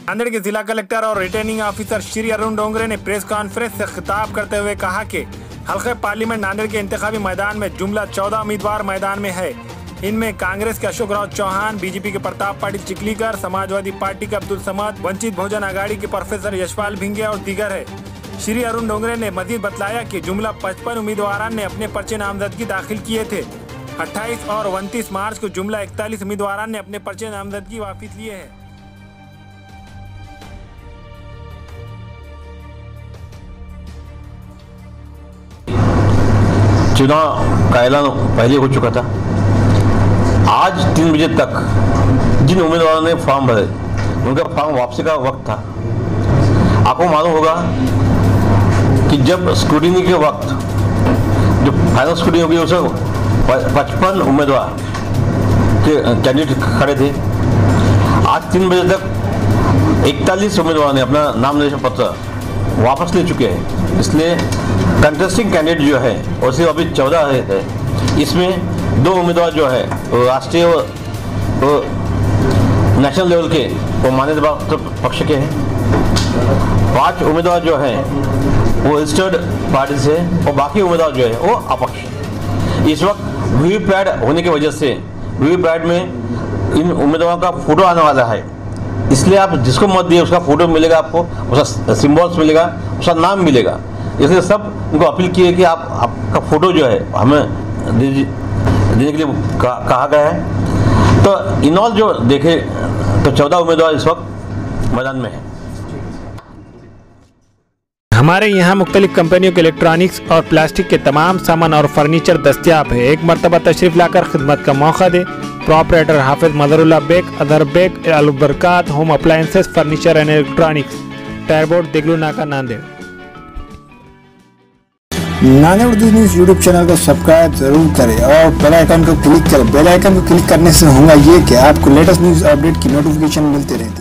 नांदेड़ के जिला कलेक्टर और रिटर्निंग ऑफिसर श्री अरुण डोंगरे ने प्रेस कॉन्फ्रेंस से खिताब करते हुए कहा कि हल्के पार्लियामेंट नांदेड़ के इंतखाबी मैदान में जुमला 14 उम्मीदवार मैदान में है। इनमें कांग्रेस के अशोक राव चौहान, बीजेपी के प्रताप पाटिल चिखलीकर, समाजवादी पार्टी के अब्दुल समद, वंचित बहुजन आघाड़ी के प्रोफेसर यशपाल भिंगे और दीगर है। श्री अरुण डोंगरे ने मजीद बतलाया कि जुमला 55 उम्मीदवार ने अपने पर्चे नामजदगी दाखिल किए थे। 28 और 29 मार्च को जुमला 41 उम्मीदवार ने अपने पर्चे नामजदगी वापस लिए हैं। चुनाव का ऐलान पहले हो चुका था। आज 3 बजे तक जिन उम्मीदवारों ने फॉर्म भरे उनका फॉर्म वापसी का वक्त था। आपको मालूम होगा कि जब स्क्रूटिनी के वक्त जो फाइनल स्क्रूटिनी होगी उसमें 55 उम्मीदवार के कैंडिडेट खड़े थे। आज 3 बजे तक 41 उम्मीदवारों ने अपना नामनिर्देशन पत्र वापस ले चुके हैं। इसलिए कंटेस्टिंग कैंडिडेट जो है और सिर्फ अभी 14 है। इसमें 2 उम्मीदवार जो है वो राष्ट्रीय और नेशनल लेवल के वो मान्यता पक्ष के हैं। 5 उम्मीदवार जो हैं वो रजिस्टर्ड पार्टी से और बाकी उम्मीदवार जो है वो अपक्ष। इस वक्त वीवीपैट होने की वजह से वीवीपैट में इन उम्मीदवारों का फोटो आने वाला है। इसलिए आप जिसको मत दिए उसका फोटो मिलेगा, आपको उसका सिंबल्स मिलेगा, उसका नाम मिलेगा। इसलिए सब उनको अपील की है कि आपका फोटो जो है हमें देने के लिए कहा गया है। तो इन ऑल जो देखे तो 14 उम्मीदवार इस वक्त मैदान में है। हमारे यहाँ मुख्तलिफ कंपनियों के इलेक्ट्रॉनिक्स और प्लास्टिक के तमाम सामान और फर्नीचर दस्तियाब है। एक मरतबा तशरीफ लाकर खिदमत का मौका दे। प्रोपराइटर हाफिज मदरुल्लाह बेग, अदर Baig, Albarkat home appliances, furniture and electronics, टायरबोर्ड, Deglur Naka, Nanded. Nanded Urdu news YouTube channel को सब्सक्राइब जरूर करें और बेल आइकन को क्लिक करें। बेल आइकन को क्लिक करने से होगा ये कि आपको लेटेस्ट न्यूज़ अपडेट की नोटिफिकेशन मिलती रहे।